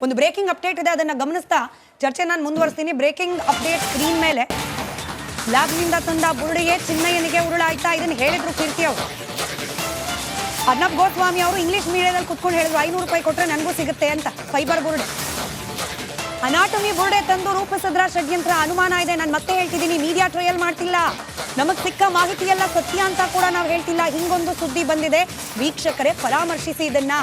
ಒಂದು breaking update ಇದೆ, ಅದನ್ನ ಗಮನಿಸ್ತಾ ಚರ್ಚೆ ನಾನು ಮುಂದುವರಿಸ್ತೀನಿ. ಬ್ರೇಕಿಂಗ್ ಅಪ್ಡೇಟ್ ಸ್ಕ್ರೀನ್ ಮೇಲೆ ಲ್ಯಾಬ್ನಿಂದ ತಂದ ಬುರುಡೆಗೆ ಚಿನ್ನಯ್ಯನಿಗೆ ಉರುಳಾಯ್ತಾ, ಇದನ್ನು ಹೇಳಿದ್ರು ಕೀರ್ತಿ ಅವರು. ಅರ್ನಬ್ ಗೋಸ್ವಾಮಿ ಅವರು ಇಂಗ್ಲಿಷ್ ಮೀಡಿಯಾದಲ್ಲಿ ಕುತ್ಕೊಂಡು ಹೇಳಿದ್ರು 500 ರೂಪಾಯಿ ಕೊಟ್ಟರೆ ನನಗೂ ಸಿಗುತ್ತೆ ಅಂತ. ಫೈಬರ್ ಬುರುಡೆ, ಅನಾಟಮಿ ಬುರುಡೆ ತಂದು ರೂಪಿಸಿದ್ರ ಷಡ್ಯಂತ್ರ, ಅನುಮಾನ ಇದೆ. ನಾನು ಮತ್ತೆ ಹೇಳ್ತಿದ್ದೀನಿ, ಮೀಡಿಯಾ ಟ್ರಯಲ್ ಮಾಡ್ತಿಲ್ಲ, ನಮಗೆ ಸಿಕ್ಕ ಮಾಹಿತಿ ಎಲ್ಲ ಸತ್ಯ ಅಂತ ಕೂಡ ನಾವು ಹೇಳ್ತಿಲ್ಲ. ಹಿಂಗೊಂದು ಸುದ್ದಿ ಬಂದಿದೆ, ವೀಕ್ಷಕರೇ ಪರಾಮರ್ಶಿಸಿ. ಇದನ್ನ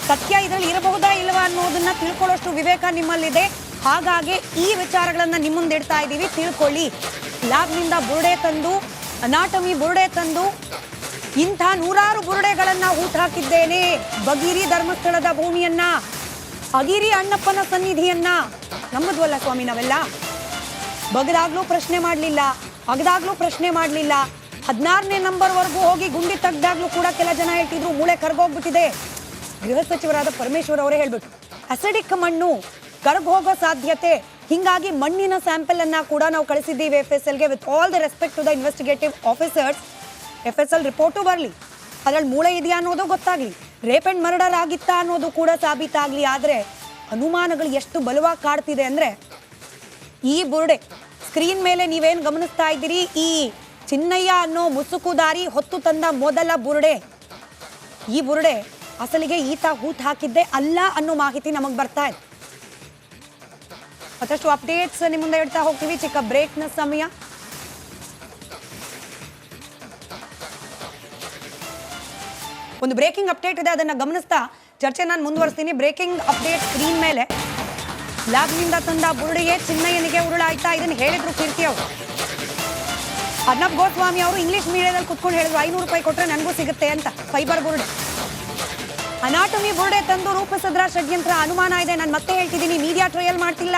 ಸತ್ಯ ಇದರಲ್ಲಿ ಇರಬಹುದಾ ಇಲ್ಲವಾ ಅನ್ನೋದನ್ನ ತಿಳ್ಕೊಳ್ಳೋಷ್ಟು ವಿವೇಕ ನಿಮ್ಮಲ್ಲಿದೆ. ಹಾಗಾಗಿ ಈ ವಿಚಾರಗಳನ್ನ ನಿಮ್ಮ ಮುಂದೆ ಇಡ್ತಾ ಇದ್ದೀವಿ, ತಿಳ್ಕೊಳ್ಳಿ. ಲ್ಯಾಬ್ನಿಂದ ಬುರುಡೆ ತಂದು, ಅನಾಟಮಿ ಬುರುಡೆ ತಂದು ಇಂಥ ನೂರಾರು ಬುರುಡೆಗಳನ್ನ ಹೂತಾಕಿದ್ದೇನೆ. ಬಗಿರಿ ಧರ್ಮಸ್ಥಳದ ಭೂಮಿಯನ್ನ, ಅಗಿರಿ ಅಣ್ಣಪ್ಪನ ಸನ್ನಿಧಿಯನ್ನ ನಮ್ಮದ್ವಲ್ಲ ಸ್ವಾಮಿ ನಾವೆಲ್ಲ. ಬಗದಾಗ್ಲೂ ಪ್ರಶ್ನೆ ಮಾಡಲಿಲ್ಲ, ಅಗದಾಗ್ಲೂ ಪ್ರಶ್ನೆ ಮಾಡಲಿಲ್ಲ. 16ನೇ ನಂಬರ್ವರೆಗೂ ಹೋಗಿ ಗುಂಡಿ ತೆಗ್ದಾಗ್ಲೂ ಕೂಡ ಕೆಲ ಜನ ಹೇಳ್ತಿದ್ರು ಮೂಳೆ ಕರ್ಗೋಗ್ಬಿಟ್ಟಿದೆ. ಗೃಹ ಸಚಿವರಾದ ಪರಮೇಶ್ವರ್ ಅವರೇ ಹೇಳ್ಬಿಟ್ಟು ಅಸಿಡಿಕ್ ಮಣ್ಣು ಕರ್ಗೋಗೋ ಸಾಧ್ಯತೆ, ಹಿಂಗಾಗಿ ಮಣ್ಣಿನ ಸ್ಯಾಂಪಲ್ ಅನ್ನ ಕೂಡ ನಾವು ಕಳಿಸಿದ್ದೀವಿ FSLಗೆ. With all the respect to the investigative officers, FSL report ಬರಲಿ, ಅದ್ರಲ್ಲಿ ಮೂಳೆ ಇದೆಯಾ ಅನ್ನೋದು ಗೊತ್ತಾಗ್ಲಿ, ರೇಪ್ ಅಂಡ್ ಮರ್ಡರ್ ಆಗಿತ್ತಾ ಅನ್ನೋದು ಕೂಡ ಸಾಬೀತಾಗ್ಲಿ. ಆದರೆ ಅನುಮಾನಗಳು ಎಷ್ಟು ಬಲವಾಗಿ ಕಾಡ್ತಿದೆ ಅಂದ್ರೆ, ಈ ಬುರುಡೆ ಸ್ಕ್ರೀನ್ ಮೇಲೆ ನೀವೇನು ಗಮನಿಸ್ತಾ ಇದ್ದೀರಿ, ಈ ಚಿನ್ನಯ್ಯ ಅನ್ನೋ ಮುಸುಕುದಾರಿ ಹೊತ್ತು ತಂದ ಮೊದಲ ಬುರುಡೆ. ಈ ಬುರುಡೆ ಅಸಲಿಗೆ ಈತ ಹೂತ್ ಹಾಕಿದ್ದೆ ಅಲ್ಲ ಅನ್ನೋ ಮಾಹಿತಿ ನಮಗೆ ಬರ್ತಾ ಇದೆ. ಮತ್ತಷ್ಟು ಅಪ್ಡೇಟ್ಸ್ ನಿಮ್ಮ ಮುಂದೆ ಇಡ್ತಾ ಹೋಗ್ತೀವಿ. ಚಿಕ್ಕ ಬ್ರೇಕ್ನ ಸಮಯ. ಒಂದು ಬ್ರೇಕಿಂಗ್ ಅಪ್ಡೇಟ್ ಇದೆ, ಅದನ್ನ ಗಮನಿಸ್ತಾ ಚರ್ಚೆ ನಾನು ಮುಂದುವರಿಸ್ತೀನಿ. ಬ್ರೇಕಿಂಗ್ ಅಪ್ಡೇಟ್ ಸ್ಕ್ರೀನ್ ಮೇಲೆ ಲ್ಯಾಬ್ನಿಂದ ತಂದ ಬುರುಡೆಗೆ ಚಿನ್ನಯ್ಯನಿಗೆ ಉರುಳಾಯ್ತಾ, ಇದನ್ನು ಹೇಳಿದ್ರು ಕೀರ್ತಿ ಅವರು. ಅರ್ನಬ್ ಗೋಸ್ವಾಮಿ ಅವರು ಇಂಗ್ಲಿಷ್ ಮೀಡಿಯಾದಲ್ಲಿ ಕುತ್ಕೊಂಡು ಹೇಳಿದ್ರು 500 ರೂಪಾಯಿ ಕೊಟ್ಟರೆ ನನಗೂ ಸಿಗುತ್ತೆ ಅಂತ. ಫೈಬರ್ ಬುರುಡೆ, ಅನಾಟಮಿ ಬುರುಡೆ ತಂದು ರೂಪಿಸಿದ್ರ ಷಡ್ಯಂತ್ರ, ಅನುಮಾನ ಇದೆ. ನಾನು ಮತ್ತೆ ಹೇಳ್ತಿದ್ದೀನಿ, ಮೀಡಿಯಾ ಟ್ರಯಲ್ ಮಾಡ್ತಿಲ್ಲ,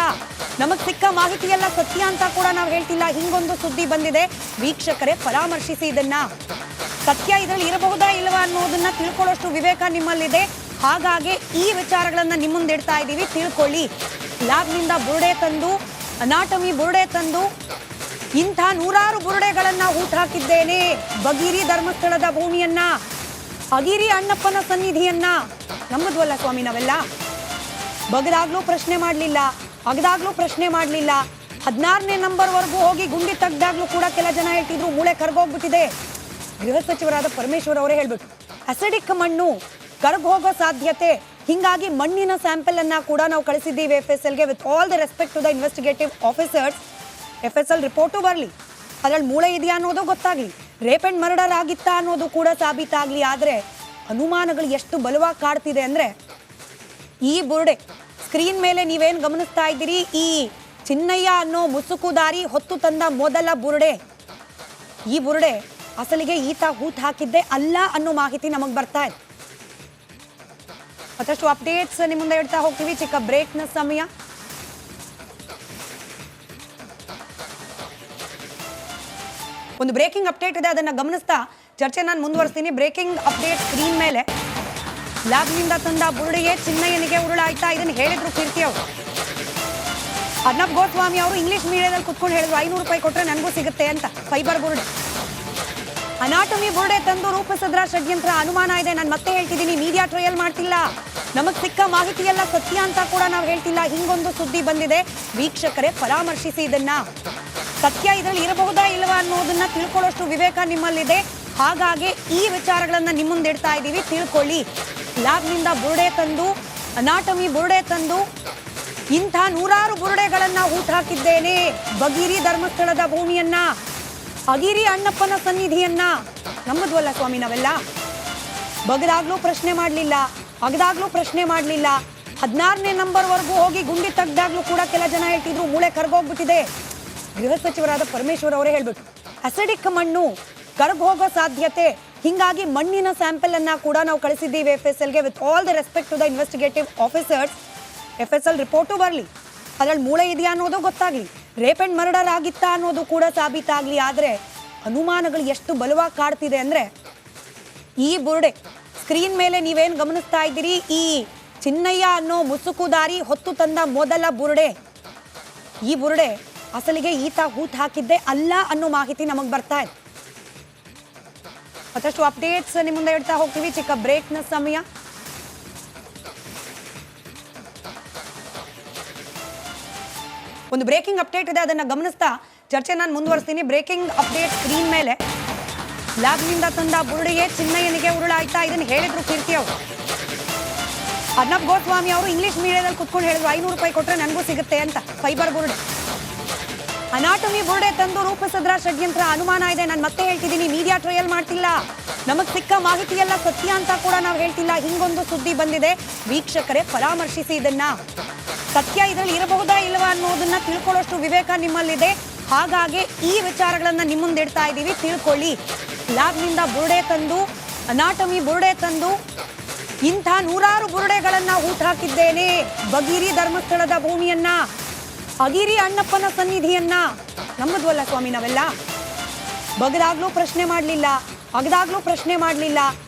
ನಮಗೆ ಸಿಕ್ಕ ಮಾಹಿತಿ ಎಲ್ಲ ಸತ್ಯ ಅಂತ ಕೂಡ ನಾವು ಹೇಳ್ತಿಲ್ಲ. ಹಿಂಗೊಂದು ಸುದ್ದಿ ಬಂದಿದೆ, ವೀಕ್ಷಕರೇ ಪರಾಮರ್ಶಿಸಿ. ಇದನ್ನ ಸತ್ಯ ಇದರಲ್ಲಿ ಇರಬಹುದಾ ಇಲ್ಲವಾ ಅನ್ನೋದನ್ನ ತಿಳ್ಕೊಳ್ಳೋಷ್ಟು ವಿವೇಕ ನಿಮ್ಮಲ್ಲಿದೆ. ಹಾಗಾಗಿ ಈ ವಿಚಾರಗಳನ್ನ ನಿಮ್ಮ ಮುಂದೆ ಇಡ್ತಾ ಇದ್ದೀವಿ, ತಿಳ್ಕೊಳ್ಳಿ. ಲ್ಯಾಬ್ನಿಂದ ಬುರುಡೆ ತಂದು, ಅನಾಟಮಿ ಬುರುಡೆ ತಂದು ಇಂಥ ನೂರಾರು ಬುರುಡೆಗಳನ್ನ ಹೂತಾಕಿದ್ದೇನೆ. ಬಗಿರಿ ಧರ್ಮಸ್ಥಳದ ಭೂಮಿಯನ್ನ, ಅಗಿರಿ ಅಣ್ಣಪ್ಪನ ಸನ್ನಿಧಿಯನ್ನ ನಮ್ಮದ್ವಲ್ಲ ಸ್ವಾಮಿ ನಾವೆಲ್ಲ. ಬಗದಾಗ್ಲೂ ಪ್ರಶ್ನೆ ಮಾಡಲಿಲ್ಲ, ಅಗದಾಗ್ಲೂ ಪ್ರಶ್ನೆ ಮಾಡಲಿಲ್ಲ. 16ನೇ ನಂಬರ್ವರೆಗೂ ಹೋಗಿ ಗುಂಡಿ ತೆಗ್ದಾಗ್ಲೂ ಕೂಡ ಕೆಲ ಜನ ಹೇಳ್ತಿದ್ರು ಮೂಳೆ ಕರ್ಗೋಗ್ಬಿಟ್ಟಿದೆ. ಗೃಹ ಸಚಿವರಾದ ಪರಮೇಶ್ವರ್ ಅವರೇ ಹೇಳ್ಬಿಟ್ಟು ಅಸಿಡಿಕ್ ಮಣ್ಣು ಕರ್ಗೋಗೋ ಸಾಧ್ಯತೆ, ಹಿಂಗಾಗಿ ಮಣ್ಣಿನ ಸ್ಯಾಂಪಲ್ ಅನ್ನ ಕೂಡ ನಾವು ಕಳಿಸಿದ್ದೀವಿ FSLಗೆ. With all the respect to the investigative officers, FSL report ಬರಲಿ, ಅದ್ರಲ್ಲಿ ಮೂಳೆ ಇದೆಯಾ ಅನ್ನೋದು ಗೊತ್ತಾಗ್ಲಿ, ರೇಪ್ ಅಂಡ್ ಮರ್ಡರ್ ಆಗಿತ್ತಾ ಅನ್ನೋದು ಕೂಡ ಸಾಬೀತಾಗ್ಲಿ. ಆದರೆ ಅನುಮಾನಗಳು ಎಷ್ಟು ಬಲವಾಗಿ ಕಾಡ್ತಿದೆ ಅಂದ್ರೆ, ಈ ಬುರುಡೆ ಸ್ಕ್ರೀನ್ ಮೇಲೆ ನೀವೇನು ಗಮನಿಸ್ತಾ ಇದ್ದೀರಿ, ಈ ಚಿನ್ನಯ್ಯ ಅನ್ನೋ ಮುಸುಕುದಾರಿ ಹೊತ್ತು ತಂದ ಮೊದಲ ಬುರುಡೆ. ಈ ಬುರುಡೆ ಅಸಲಿಗೆ ಈತ ಹೂತ್ ಹಾಕಿದ್ದೆ ಅಲ್ಲ ಅನ್ನೋ ಮಾಹಿತಿ ನಮಗೆ ಬರ್ತಾ ಇದೆ. ಮತ್ತಷ್ಟು ಅಪ್ಡೇಟ್ಸ್ ನಿಮ್ಮ ಮುಂದೆ ಇಡ್ತಾ ಹೋಗ್ತೀವಿ. ಚಿಕ್ಕ ಬ್ರೇಕ್ನ ಸಮಯ. ಒಂದು ಬ್ರೇಕಿಂಗ್ ಅಪ್ಡೇಟ್ ಇದೆ, ಅದನ್ನ ಗಮನಿಸ್ತಾ ಚರ್ಚೆ ನಾನು ಮುಂದುವರಿಸ್ತೀನಿ. ಬ್ರೇಕಿಂಗ್ ಅಪ್ಡೇಟ್ ಸ್ಕ್ರೀನ್ ಮೇಲೆ ಲ್ಯಾಬ್ನಿಂದ ತಂದ ಬುರುಡೆಗೆ ಚಿನ್ನಯ್ಯನಿಗೆ ಉರುಳಾಯ್ತಾ, ಇದನ್ನು ಹೇಳಿದ್ರು ಕೀರ್ತಿ ಅವರು. ಅರ್ನಬ್ ಗೋಸ್ವಾಮಿ ಅವರು ಇಂಗ್ಲಿಷ್ ಮೀಡಿಯಾದಲ್ಲಿ ಕುತ್ಕೊಂಡು ಹೇಳಿದ್ರು 500 ರೂಪಾಯಿ ಕೊಟ್ಟರೆ ನನಗೂ ಸಿಗುತ್ತೆ ಅಂತ. ಫೈಬರ್ ಬುರುಡೆ, ಅನಾಟಮಿ ಬುರುಡೆ ತಂದು ರೂಪಿಸಿದ್ರ ಷಡ್ಯಂತ್ರ, ಅನುಮಾನ ಇದೆ. ನಾನು ಮತ್ತೆ ಹೇಳ್ತಿದ್ದೀನಿ, ಮೀಡಿಯಾ ಟ್ರಯಲ್ ಮಾಡ್ತಿಲ್ಲ, ನಮಗೆ ಸಿಕ್ಕ ಮಾಹಿತಿ ಎಲ್ಲ ಸತ್ಯ ಅಂತ ಕೂಡ ನಾವು ಹೇಳ್ತಿಲ್ಲ. ಹಿಂಗೊಂದು ಸುದ್ದಿ ಬಂದಿದೆ, ವೀಕ್ಷಕರೇ ಪರಾಮರ್ಶಿಸಿ. ಇದನ್ನ ಸತ್ಯ ಇದರಲ್ಲಿ ಇರಬಹುದಾ ಇಲ್ಲವಾ ಅನ್ನೋದನ್ನ ತಿಳ್ಕೊಳ್ಳೋಷ್ಟು ವಿವೇಕ ನಿಮ್ಮಲ್ಲಿದೆ. ಹಾಗಾಗಿ ಈ ವಿಚಾರಗಳನ್ನ ನಿಮ್ಮ ಮುಂದೆ ಇಡ್ತಾ ಇದ್ದೀವಿ, ತಿಳ್ಕೊಳ್ಳಿ. ಲ್ಯಾಬ್ನಿಂದ ಬುರುಡೆ ತಂದು, ಅನಾಟಮಿ ಬುರುಡೆ ತಂದು ಇಂಥ ನೂರಾರು ಬುರುಡೆಗಳನ್ನ ಹೂತಾಕಿದ್ದೇನೆ. ಬಗಿರಿ ಧರ್ಮಸ್ಥಳದ ಭೂಮಿಯನ್ನ, ಅಗಿರಿ ಅಣ್ಣಪ್ಪನ ಸನ್ನಿಧಿಯನ್ನ ನಮ್ಮದ್ವಲ್ಲ ಸ್ವಾಮಿ ನಾವೆಲ್ಲ. ಬಗದಾಗ್ಲೂ ಪ್ರಶ್ನೆ ಮಾಡಲಿಲ್ಲ, ಅಗದಾಗ್ಲೂ ಪ್ರಶ್ನೆ ಮಾಡಲಿಲ್ಲ. 16ನೇ ನಂಬರ್ವರೆಗೂ ಹೋಗಿ ಗುಂಡಿ ತೆಗ್ದಾಗ್ಲೂ ಕೂಡ ಕೆಲ ಜನ ಹೇಳ್ತಿದ್ರು ಮೂಳೆ ಕರ್ಗೋಗ್ಬಿಟ್ಟಿದೆ. ಗೃಹ ಸಚಿವರಾದ ಪರಮೇಶ್ವರ್ ಅವರೇ ಹೇಳ್ಬಿಟ್ಟು ಅಸಿಡಿಕ್ ಮಣ್ಣು ಕರ್ಗೋಗೋ ಸಾಧ್ಯತೆ, ಹಿಂಗಾಗಿ ಮಣ್ಣಿನ ಸ್ಯಾಂಪಲ್ ಅನ್ನ ಕೂಡ ನಾವು ಕಳಿಸಿದ್ದೀವಿ FSLಗೆ. With all the respect to the investigative officers, FSL report ಬರಲಿ, ಅದ್ರಲ್ಲಿ ಮೂಳೆ ಇದೆಯಾ ಅನ್ನೋದು ಗೊತ್ತಾಗ್ಲಿ, ರೇಪ್ ಅಂಡ್ ಮರ್ಡರ್ ಆಗಿತ್ತಾ ಅನ್ನೋದು ಕೂಡ ಸಾಬೀತಾಗ್ಲಿ. ಆದರೆ ಅನುಮಾನಗಳು ಎಷ್ಟು ಬಲವಾಗಿ ಕಾಡ್ತಿದೆ ಅಂದ್ರೆ, ಈ ಬುರುಡೆ ಸ್ಕ್ರೀನ್ ಮೇಲೆ ನೀವೇನು ಗಮನಿಸ್ತಾ ಇದ್ದೀರಿ, ಈ ಚಿನ್ನಯ್ಯ ಅನ್ನೋ ಮುಸುಕುದಾರಿ ಹೊತ್ತು ತಂದ ಮೊದಲ ಬುರುಡೆ. ಈ ಬುರುಡೆ ಅಸಲಿಗೆ ಈತ ಹೂತ್ ಹಾಕಿದ್ದೆ ಅಲ್ಲ ಅನ್ನೋ ಮಾಹಿತಿ ನಮಗೆ ಬರ್ತಾ ಇದೆ. ಮತ್ತಷ್ಟು ಅಪ್ಡೇಟ್ಸ್ ನಿಮ್ಮ ಮುಂದೆ ಇಡ್ತಾ ಹೋಗ್ತೀವಿ. ಚಿಕ್ಕ ಬ್ರೇಕ್ನ ಸಮಯ. ಒಂದು ಬ್ರೇಕಿಂಗ್ ಅಪ್ಡೇಟ್ ಇದೆ, ಅದನ್ನ ಗಮನಿಸ್ತಾ ಚರ್ಚೆ ನಾನು ಮುಂದುವರಿಸ್ತೀನಿ. ಬ್ರೇಕಿಂಗ್ ಅಪ್ಡೇಟ್ ಸ್ಕ್ರೀನ್ ಮೇಲೆ ಲ್ಯಾಬ್ನಿಂದ ತಂದ ಬುರುಡೆಯೇ ಚಿನ್ನಯ್ಯನಿಗೆ ಉರುಳಾಯ್ತಾ, ಇದನ್ನು ಹೇಳಿದ್ರು ಕೀರ್ತಿ ಅವರು. ಅರ್ನಬ್ ಗೋಸ್ವಾಮಿ ಅವರು ಇಂಗ್ಲಿಷ್ ಮೀಡಿಯಾದಲ್ಲಿ ಕುತ್ಕೊಂಡು ಹೇಳಿದ್ರು 500 ರೂಪಾಯಿ ಕೊಟ್ಟರೆ ನನಗೂ ಸಿಗುತ್ತೆ ಅಂತ. ಫೈಬರ್ ಬುರುಡೆ, ಅನಾಟಮಿ ಬುರುಡೆ ತಂದು ರೂಪಿಸಿದ್ರ ಷಡ್ಯಂತ್ರ, ಅನುಮಾನ ಇದೆ. ನಾನು ಮತ್ತೆ ಹೇಳ್ತಿದ್ದೀನಿ, ಮೀಡಿಯಾ ಟ್ರಯಲ್ ಮಾಡ್ತಿಲ್ಲ, ನಮಗೆ ಸಿಕ್ಕ ಮಾಹಿತಿ ಎಲ್ಲ ಸತ್ಯ ಅಂತ ಕೂಡ ನಾವು ಹೇಳ್ತಿಲ್ಲ. ಹಿಂಗೊಂದು ಸುದ್ದಿ ಬಂದಿದೆ, ವೀಕ್ಷಕರೇ ಪರಾಮರ್ಶಿಸಿ ಇದನ್ನ. ಸತ್ಯ ಇದರಲ್ಲಿ ಇರಬಹುದಾ ಇಲ್ಲವಾ ಅನ್ನೋದನ್ನ ತಿಳ್ಕೊಳ್ಳೋಷ್ಟು ವಿವೇಕ ನಿಮ್ಮಲ್ಲಿದೆ. ಹಾಗಾಗಿ ಈ ವಿಚಾರಗಳನ್ನ ನಿಮ್ಮ ಮುಂದೆ ಇಡ್ತಾ ಇದ್ದೀವಿ, ತಿಳ್ಕೊಳ್ಳಿ. ಲ್ಯಾಬ್ನಿಂದ ಬುರುಡೆ ತಂದು, ಅನಾಟಮಿ ಬುರುಡೆ ತಂದು ಇಂಥ 100 ಬುರುಡೆಗಳನ್ನ ಊಟ ಹಾಕಿದ್ದೇನೆ. ಬಗಿರಿ ಧರ್ಮಸ್ಥಳದ ಭೂಮಿಯನ್ನ, ಅಗಿರಿ ಅಣ್ಣಪ್ಪನ ಸನ್ನಿಧಿಯನ್ನ, ನಮ್ಮದ್ವಲ್ಲ ಸ್ವಾಮಿ ನಾವೆಲ್ಲ. ಬಗದಾಗ್ಲೂ ಪ್ರಶ್ನೆ ಮಾಡಲಿಲ್ಲ, ಅಗದಾಗ್ಲೂ ಪ್ರಶ್ನೆ ಮಾಡಲಿಲ್ಲ.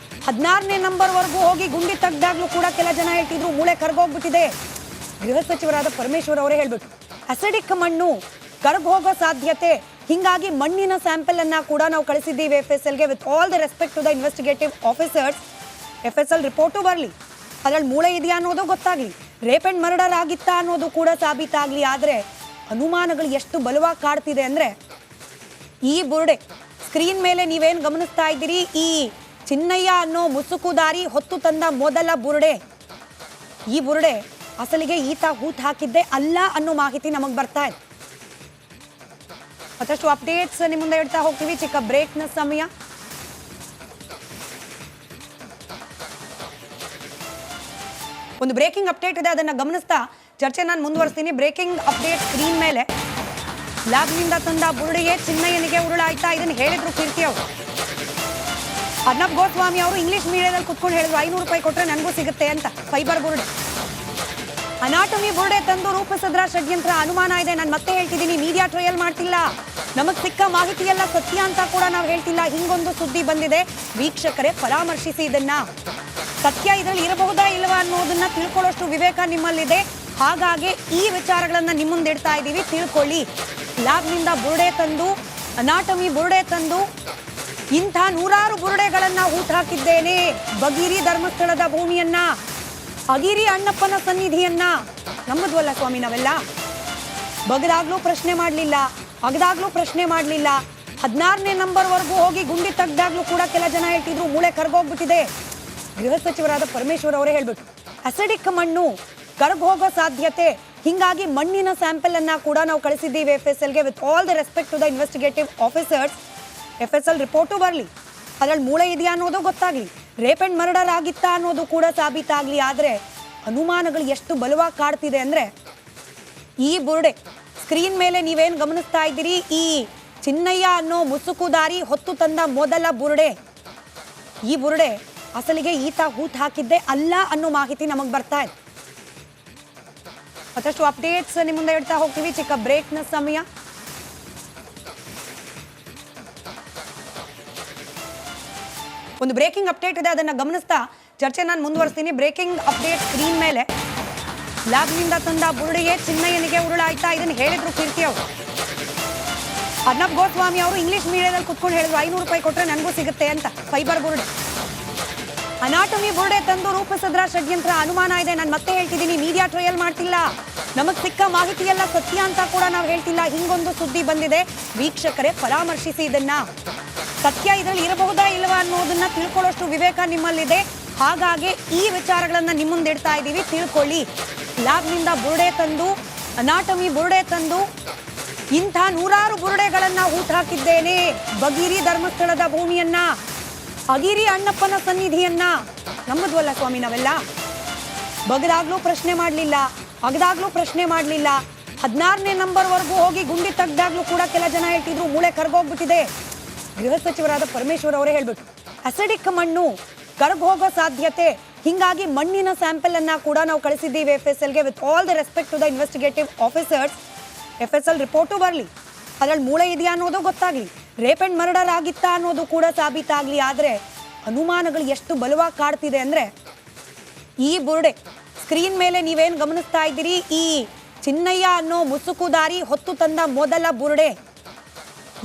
16ನೇ ನಂಬರ್ವರೆಗೂ ಹೋಗಿ ಗುಂಡಿ ತೆಗ್ದಾಗ್ಲೂ ಕೂಡ ಕೆಲ ಜನ ಹೇಳ್ತಿದ್ರು ಮೂಳೆ ಕರ್ಗೋಗ್ಬಿಟ್ಟಿದೆ. ಗೃಹ ಸಚಿವರಾದ ಪರಮೇಶ್ವರ್ ಅವರೇ ಹೇಳ್ಬಿಟ್ಟು ಅಸಿಡಿಕ್ ಮಣ್ಣು ಕರ್ಗ್ ಹೋಗೋ ಸಾಧ್ಯತೆ, ಹಿಂಗಾಗಿ ಮಣ್ಣಿನ ಸ್ಯಾಂಪಲ್ ಅನ್ನ ಕೂಡ ನಾವು ಕಳಿಸಿದ್ದೀವಿ FSLಗೆ. With all the respect to the investigative officers, FSL report ಬರಲಿ, ಅದ್ರಲ್ಲಿ ಮೂಳೆ ಇದೆಯಾ ಅನ್ನೋದು ಗೊತ್ತಾಗ್ಲಿ, ರೇಪ್ ಅಂಡ್ ಮರ್ಡರ್ ಆಗಿತ್ತಾ ಅನ್ನೋದು ಕೂಡ ಸಾಬೀತಾಗ್ಲಿ. ಆದರೆ ಅನುಮಾನಗಳು ಎಷ್ಟು ಬಲವಾಗಿ ಕಾಡ್ತಿದೆ ಅಂದ್ರೆ, ಈ ಬುರುಡೆ ಸ್ಕ್ರೀನ್ ಮೇಲೆ ನೀವೇನು ಗಮನಿಸ್ತಾ ಇದ್ದೀರಿ, ಈ ಚಿನ್ನಯ್ಯ ಅನ್ನೋ ಮುಸುಕುದಾರಿ ಹೊತ್ತು ತಂದ ಮೊದಲ ಬುರುಡೆ. ಈ ಬುರುಡೆ ಅಸಲಿಗೆ ಈತ ಹೂತ್ ಹಾಕಿದ್ದೆ ಅಲ್ಲ ಅನ್ನೋ ಮಾಹಿತಿ ನಮಗೆ ಬರ್ತಾ ಇದೆ. ಮತ್ತಷ್ಟು ಅಪ್ಡೇಟ್ಸ್ ನಿಮ್ಮ ಮುಂದೆ ಇಡ್ತಾ ಹೋಗ್ತೀವಿ. ಚಿಕ್ಕ ಬ್ರೇಕ್ನ ಸಮಯ. ಒಂದು ಬ್ರೇಕಿಂಗ್ ಅಪ್ಡೇಟ್ ಇದೆ, ಅದನ್ನ ಗಮನಿಸ್ತಾ ಚರ್ಚೆ ನಾನು ಮುಂದುವರಿಸ್ತೀನಿ. ಬ್ರೇಕಿಂಗ್ ಅಪ್ಡೇಟ್ ಸ್ಕ್ರೀನ್ ಮೇಲೆ ಲ್ಯಾಬ್ನಿಂದ ತಂದ ಬುರುಡೆಯೇ ಚಿನ್ನಯ್ಯನಿಗೆ ಉರುಳಾಯ್ತಾ, ಇದನ್ನು ಹೇಳಿದ್ರು ಕೀರ್ತಿ ಅವರು. ಅರ್ನಬ್ ಗೋಸ್ವಾಮಿ ಅವರು ಇಂಗ್ಲಿಷ್ ಮೀಡಿಯಾದಲ್ಲಿ ಕುತ್ಕೊಂಡು ಹೇಳಿದ್ರು 500 ರೂಪಾಯಿ ಕೊಟ್ಟರೆ ನನಗೂ ಸಿಗುತ್ತೆ ಅಂತ. ಫೈಬರ್ ಬುರುಡೆ, ಅನಾಟಮಿ ಬುರುಡೆ ತಂದು ರೂಪಿಸಿದ್ರ ಷಡ್ಯಂತ್ರ, ಅನುಮಾನ ಇದೆ. ನಾನು ಮತ್ತೆ ಹೇಳ್ತಿದ್ದೀನಿ, ಮೀಡಿಯಾ ಟ್ರಯಲ್ ಮಾಡ್ತಿಲ್ಲ, ನಮಗೆ ಸಿಕ್ಕ ಮಾಹಿತಿ ಎಲ್ಲ ಸತ್ಯ ಅಂತ ಕೂಡ ನಾವು ಹೇಳ್ತಿಲ್ಲ. ಹಿಂಗೊಂದು ಸುದ್ದಿ ಬಂದಿದೆ, ವೀಕ್ಷಕರೇ ಪರಾಮರ್ಶಿಸಿ ಇದನ್ನ. ಸತ್ಯ ಇದರಲ್ಲಿ ಇರಬಹುದಾ ಇಲ್ಲವಾ ಅನ್ನೋದನ್ನ ತಿಳ್ಕೊಳ್ಳೋಷ್ಟು ವಿವೇಕ ನಿಮ್ಮಲ್ಲಿದೆ. ಹಾಗಾಗಿ ಈ ವಿಚಾರಗಳನ್ನ ನಿಮ್ಮ ಮುಂದೆ ಇಡ್ತಾ ಇದ್ದೀವಿ, ತಿಳ್ಕೊಳ್ಳಿ. ಲ್ಯಾಬ್ನಿಂದ ಬುರುಡೆ ತಂದು, ಅನಾಟಮಿ ಬುರುಡೆ ತಂದು ಇಂಥ 100 ಬುರುಡೆಗಳನ್ನ ಊಟ ಹಾಕಿದ್ದೇನೆ. ಬಗಿರಿ ಧರ್ಮಸ್ಥಳದ ಭೂಮಿಯನ್ನ, ಅಗಿರಿ ಅಣ್ಣಪ್ಪನ ಸನ್ನಿಧಿಯನ್ನ, ನಮ್ಮದ್ವಲ್ಲ ಸ್ವಾಮಿ ನಾವೆಲ್ಲ. ಬಗದಾಗ್ಲೂ ಪ್ರಶ್ನೆ ಮಾಡಲಿಲ್ಲ, ಅಗದಾಗ್ಲೂ ಪ್ರಶ್ನೆ ಮಾಡಲಿಲ್ಲ. 16ನೇ ನಂಬರ್ವರೆಗೂ ಹೋಗಿ ಗುಂಡಿ ತೆಗ್ದಾಗ್ಲೂ ಕೂಡ ಕೆಲ ಜನ ಹೇಳ್ತಿದ್ರು ಮೂಳೆ ಕರ್ಗೋಗ್ಬಿಟ್ಟಿದೆ. ಗೃಹ ಸಚಿವರಾದ ಪರಮೇಶ್ವರ್ ಅವರೇ ಹೇಳ್ಬಿಟ್ಟು ಅಸಿಡಿಕ್ ಮಣ್ಣು ಕರ್ಗ್ ಹೋಗೋ ಸಾಧ್ಯತೆ, ಹಿಂಗಾಗಿ ಮಣ್ಣಿನ ಸ್ಯಾಂಪಲ್ ಅನ್ನ ಕೂಡ ನಾವು ಕಳಿಸಿದ್ದೀವಿ FSLಗೆ. With all the respect to the investigative officers, FSL report ಬರಲಿ, ಅದ್ರಲ್ಲಿ ಮೂಳೆ ಇದೆಯಾ ಅನ್ನೋದು ಗೊತ್ತಾಗ್ಲಿ, ರೇಪ್ ಅಂಡ್ ಮರ್ಡರ್ ಆಗಿತ್ತಾ ಅನ್ನೋದು ಕೂಡ ಸಾಬೀತಾಗ್ಲಿ. ಆದರೆ ಅನುಮಾನಗಳು ಎಷ್ಟು ಬಲವಾಗಿ ಕಾಡ್ತಿದೆ ಅಂದ್ರೆ, ಈ ಬುರುಡೆ ಸ್ಕ್ರೀನ್ ಮೇಲೆ ನೀವೇನು ಗಮನಿಸ್ತಾ ಇದ್ದೀರಿ, ಈ ಚಿನ್ನಯ್ಯ ಅನ್ನೋ ಮುಸುಕುದಾರಿ ಹೊತ್ತು ತಂದ ಮೊದಲ ಬುರುಡೆ. ಈ ಬುರುಡೆ ಅಸಲಿಗೆ ಈತ ಹೂತ್ ಹಾಕಿದ್ದೆ ಅಲ್ಲ ಅನ್ನೋ ಮಾಹಿತಿ ನಮಗೆ ಬರ್ತಾ ಇದೆ. ಮತ್ತಷ್ಟು ಅಪ್ಡೇಟ್ಸ್ ನಿಮ್ಮ ಮುಂದೆ ಇಡ್ತಾ ಹೋಗ್ತೀವಿ. ಚಿಕ್ಕ ಬ್ರೇಕ್ನ ಸಮಯ. ಒಂದು ಬ್ರೇಕಿಂಗ್ ಅಪ್ಡೇಟ್ ಇದೆ, ಅದನ್ನ ಗಮನಿಸ್ತಾ ಚರ್ಚೆ ನಾನು ಮುಂದುವರಿಸ್ತೀನಿ. ಬ್ರೇಕಿಂಗ್ ಅಪ್ಡೇಟ್ ಸ್ಕ್ರೀನ್ ಮೇಲೆ ಲ್ಯಾಬ್ನಿಂದ ತಂದ ಬುರುಡೆಯೇ ಚಿನ್ನಯ್ಯನಿಗೆ ಉರುಳಾಯ್ತಾ, ಇದನ್ನು ಹೇಳಿದ್ರು ಕೀರ್ತಿ ಅವರು. ಅರ್ನಬ್ ಗೋಸ್ವಾಮಿ ಅವರು ಇಂಗ್ಲಿಷ್ ಮೀಡಿಯಾದಲ್ಲಿ ಕುತ್ಕೊಂಡು ಹೇಳಿದ್ರು 500 ರೂಪಾಯಿ ಕೊಟ್ಟರೆ ನನಗೂ ಸಿಗುತ್ತೆ ಅಂತ. ಫೈಬರ್ ಬುರುಡೆ, ಅನಾಟಮಿ ಬುರುಡೆ ತಂದು ರೂಪಿಸಿದ್ರ ಷಡ್ಯಂತ್ರ, ಅನುಮಾನ ಇದೆ. ನಾನು ಮತ್ತೆ ಹೇಳ್ತಿದ್ದೀನಿ, ಮೀಡಿಯಾ ಟ್ರಯಲ್ ಮಾಡ್ತಿಲ್ಲ, ನಮಗೆ ಸಿಕ್ಕ ಮಾಹಿತಿ ಎಲ್ಲ ಸತ್ಯ ಅಂತ ಕೂಡ ನಾವು ಹೇಳ್ತಿಲ್ಲ. ಹಿಂಗೊಂದು ಸುದ್ದಿ ಬಂದಿದೆ, ವೀಕ್ಷಕರೇ ಪರಾಮರ್ಶಿಸಿ ಇದನ್ನ. ಸತ್ಯ ಇದರಲ್ಲಿ ಇರಬಹುದಾ ಇಲ್ಲವಾ ಅನ್ನೋದನ್ನ ತಿಳ್ಕೊಳ್ಳೋಷ್ಟು ವಿವೇಕ ನಿಮ್ಮಲ್ಲಿದೆ. ಹಾಗಾಗಿ ಈ ವಿಚಾರಗಳನ್ನ ನಿಮ್ಮ ಮುಂದೆ ಇಡ್ತಾ ಇದ್ದೀವಿ, ತಿಳ್ಕೊಳ್ಳಿ. ಲ್ಯಾಬ್ನಿಂದ ಬುರುಡೆ ತಂದು, ಅನಾಟಮಿ ಬುರುಡೆ ತಂದು ಇಂಥ 100 ಬುರುಡೆಗಳನ್ನ ಊಟ ಹಾಕಿದ್ದೇನೆ. ಬಗಿರಿ ಧರ್ಮಸ್ಥಳದ ಭೂಮಿಯನ್ನ, ಅಗಿರಿ ಅಣ್ಣಪ್ಪನ ಸನ್ನಿಧಿಯನ್ನ, ನಮ್ಮದ್ವಲ್ಲ ಸ್ವಾಮಿ ನಾವೆಲ್ಲ. ಬಗದಾಗ್ಲೂ ಪ್ರಶ್ನೆ ಮಾಡಲಿಲ್ಲ, ಅಗದಾಗ್ಲೂ ಪ್ರಶ್ನೆ ಮಾಡಲಿಲ್ಲ. 16ನೇ ನಂಬರ್ವರೆಗೂ ಹೋಗಿ ಗುಂಡಿ ತೆಗ್ದಾಗ್ಲೂ ಕೂಡ ಕೆಲ ಜನ ಹೇಳ್ತಿದ್ರು ಮೂಳೆ ಕರ್ಗೋಗ್ಬಿಟ್ಟಿದೆ. ಗೃಹ ಸಚಿವರಾದ ಪರಮೇಶ್ವರ್ ಅವರೇ ಹೇಳ್ಬಿಟ್ಟು ಅಸಿಡಿಕ್ ಮಣ್ಣು ಕರ್ಗ್ ಹೋಗೋ ಸಾಧ್ಯತೆ, ಹಿಂಗಾಗಿ ಮಣ್ಣಿನ ಸ್ಯಾಂಪಲ್ ಅನ್ನ ಕೂಡ ನಾವು ಕಳಿಸಿದ್ದೀವಿ FSLಗೆ. With all the respect to the investigative officers, FSL report ಬರಲಿ, ಅದ್ರಲ್ಲಿ ಮೂಳೆ ಇದೆಯಾ ಅನ್ನೋದು ಗೊತ್ತಾಗ್ಲಿ, ರೇಪ್ ಅಂಡ್ ಮರ್ಡರ್ ಆಗಿತ್ತಾ ಅನ್ನೋದು ಕೂಡ ಸಾಬೀತಾಗ್ಲಿ. ಆದರೆ ಅನುಮಾನಗಳು ಎಷ್ಟು ಬಲವಾಗಿ ಕಾಡ್ತಿದೆ ಅಂದ್ರೆ, ಈ ಬುರುಡೆ ಸ್ಕ್ರೀನ್ ಮೇಲೆ ನೀವೇನು ಗಮನಿಸ್ತಾ ಇದ್ದೀರಿ, ಈ ಚಿನ್ನಯ್ಯ ಅನ್ನೋ ಮುಸುಕುದಾರಿ ಹೊತ್ತು ತಂದ ಮೊದಲ ಬುರುಡೆ.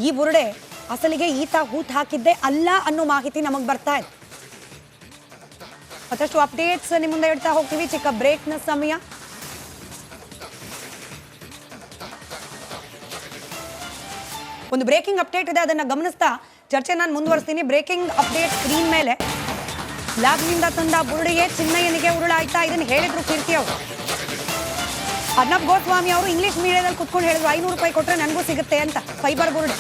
ಈ ಬುರುಡೆ ಅಸಲಿಗೆ ಈತ ಹೂತ್ ಹಾಕಿದ್ದೆ ಅಲ್ಲ ಅನ್ನೋ ಮಾಹಿತಿ ನಮಗೆ ಬರ್ತಾ ಇದೆ. ಮತ್ತಷ್ಟು ಅಪ್ಡೇಟ್ಸ್ ನಿಮ್ಮ ಮುಂದೆ ಇಡ್ತಾ ಹೋಗ್ತೀವಿ. ಚಿಕ್ಕ ಬ್ರೇಕ್ನ ಸಮಯ. ಒಂದು ಬ್ರೇಕಿಂಗ್ ಅಪ್ಡೇಟ್ ಇದೆ, ಅದನ್ನ ಗಮನಿಸ್ತಾ ಚರ್ಚೆ ನಾನು ಮುಂದುವರಿಸ್ತೀನಿ. ಬ್ರೇಕಿಂಗ್ ಅಪ್ಡೇಟ್ ಸ್ಕ್ರೀನ್ ಮೇಲೆ ಲ್ಯಾಬ್ನಿಂದ ತಂದ ಬುರುಡೆಯೇ ಚಿನ್ನಯ್ಯನಿಗೆ ಉರುಳಾಯ್ತಾ, ಇದನ್ನ ಹೇಳಿದ್ರು ಕೀರ್ತಿ ಅವರು. ಅರ್ನಬ್ ಗೋಸ್ವಾಮಿ ಅವರು ಇಂಗ್ಲಿಷ್ ಮೀಡಿಯಾದಲ್ಲಿ ಕುತ್ಕೊಂಡು ಹೇಳಿದ್ರು 500 ರೂಪಾಯಿ ಕೊಟ್ಟರೆ ನನಗೂ ಸಿಗುತ್ತೆ ಅಂತ. ಫೈಬರ್ ಬುರುಡೆ,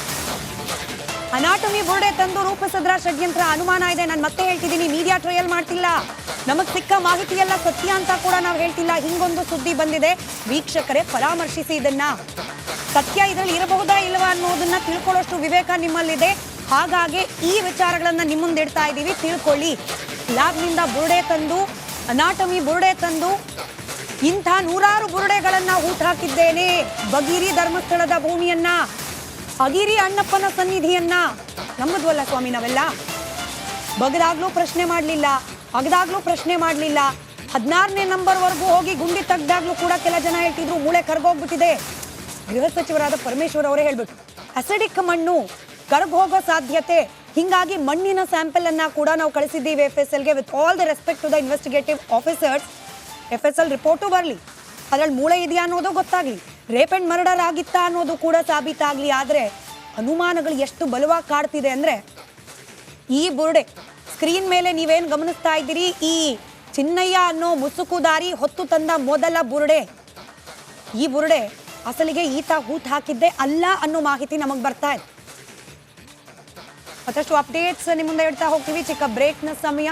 ಅನಾಟಮಿ ಬುರುಡೆ ತಂದು ರೂಪಿಸಿದ್ರ ಷಡ್ಯಂತ್ರ, ಅನುಮಾನ ಇದೆ. ನಾನು ಮತ್ತೆ ಹೇಳ್ತಿದ್ದೀನಿ, ಮೀಡಿಯಾ ಟ್ರಯಲ್ ಮಾಡ್ತಿಲ್ಲ, ನಮಗ್ ಸಿಕ್ಕ ಮಾಹಿತಿ ಎಲ್ಲ ಸತ್ಯ ಅಂತ ಕೂಡ ನಾವು ಹೇಳ್ತಿಲ್ಲ. ಹಿಂಗೊಂದು ಸುದ್ದಿ ಬಂದಿದೆ, ವೀಕ್ಷಕರೇ ಪರಾಮರ್ಶಿಸಿ ಇದನ್ನ. ಸತ್ಯ ಇದರಲ್ಲಿ ಇರಬಹುದಾ ಇಲ್ಲವಾ ಅನ್ನೋದನ್ನ ತಿಳ್ಕೊಳ್ಳೋಷ್ಟು ವಿವೇಕ ನಿಮ್ಮಲ್ಲಿದೆ. ಹಾಗಾಗಿ ಈ ವಿಚಾರಗಳನ್ನ ನಿಮ್ಮ ಮುಂದೆ ಇಡ್ತಾ ಇದ್ದೀವಿ, ತಿಳ್ಕೊಳ್ಳಿ. ಲ್ಯಾಬ್ನಿಂದ ಬುರುಡೆ ತಂದು, ಅನಾಟಮಿ ಬುರುಡೆ ತಂದು ಇಂಥ 100 ಬುರುಡೆಗಳನ್ನ ಊಟ ಹಾಕಿದ್ದೇನೆ. ಬಗಿರಿ ಧರ್ಮಸ್ಥಳದ ಭೂಮಿಯನ್ನ, ಅಗಿರಿ ಅಣ್ಣಪ್ಪನ ಸನ್ನಿಧಿಯನ್ನ ನಂಬುದ್ವಲ್ಲ ಸ್ವಾಮಿ ನಾವೆಲ್ಲ. ಬಗದಾಗ್ಲೂ ಪ್ರಶ್ನೆ ಮಾಡಲಿಲ್ಲ, ಅಗದಾಗ್ಲೂ ಪ್ರಶ್ನೆ ಮಾಡಲಿಲ್ಲ. 16ನೇ ನಂಬರ್ವರೆಗೂ ಹೋಗಿ ಗುಂಡಿ ತೆಗ್ದಾಗ್ಲೂ ಕೂಡ ಕೆಲ ಜನ ಹೇಳ್ತಿದ್ರು ಮೂಳೆ ಕರ್ಗೋಗ್ಬಿಟ್ಟಿದೆ. ಗೃಹ ಸಚಿವರಾದ ಪರಮೇಶ್ವರ್ ಅವರೇ ಹೇಳ್ಬಿಟ್ಟು ಅಸಿಡಿಕ್ ಮಣ್ಣು ಕರ್ಗ್ ಹೋಗೋ ಸಾಧ್ಯತೆ. ಹಿಂಗಾಗಿ ಮಣ್ಣಿನ ಸ್ಯಾಂಪಲ್ ಅನ್ನ ಕೂಡ ನಾವು ಕಳಿಸಿದ್ದೀವಿ FSLಗೆ. With all the respect to the investigative officers, FSL report ಬರಲಿ, ಅದ್ರಲ್ಲಿ ಮೂಳೆ ಇದೆಯಾ ಅನ್ನೋದು ಗೊತ್ತಾಗ್ಲಿ, ರೇಪ್ ಅಂಡ್ ಮರ್ಡರ್ ಆಗಿತ್ತಾ ಅನ್ನೋದು ಕೂಡ ಸಾಬೀತಾಗ್ಲಿ. ಆದರೆ ಅನುಮಾನಗಳು ಎಷ್ಟು ಬಲವಾಗಿ ಕಾಡ್ತಿದೆ ಅಂದ್ರೆ, ಈ ಬುರುಡೆ ಸ್ಕ್ರೀನ್ ಮೇಲೆ ನೀವೇನು ಗಮನಿಸ್ತಾ ಇದ್ದೀರಿ, ಈ ಚಿನ್ನಯ್ಯ ಅನ್ನೋ ಮುಸುಕುದಾರಿ ಹೊತ್ತು ತಂದ ಮೊದಲ ಬುರುಡೆ. ಈ ಬುರುಡೆ ಅಸಲಿಗೆ ಈತ ಹೂತ್ ಹಾಕಿದ್ದೆ ಅಲ್ಲ ಅನ್ನೋ ಮಾಹಿತಿ ನಮಗೆ ಬರ್ತಾ ಇದೆ. ಮತ್ತಷ್ಟು ಅಪ್ಡೇಟ್ಸ್ ನಿಮ್ಮ ಮುಂದೆ ಇಡ್ತಾ ಹೋಗ್ತೀವಿ. ಚಿಕ್ಕ ಬ್ರೇಕ್ನ ಸಮಯ.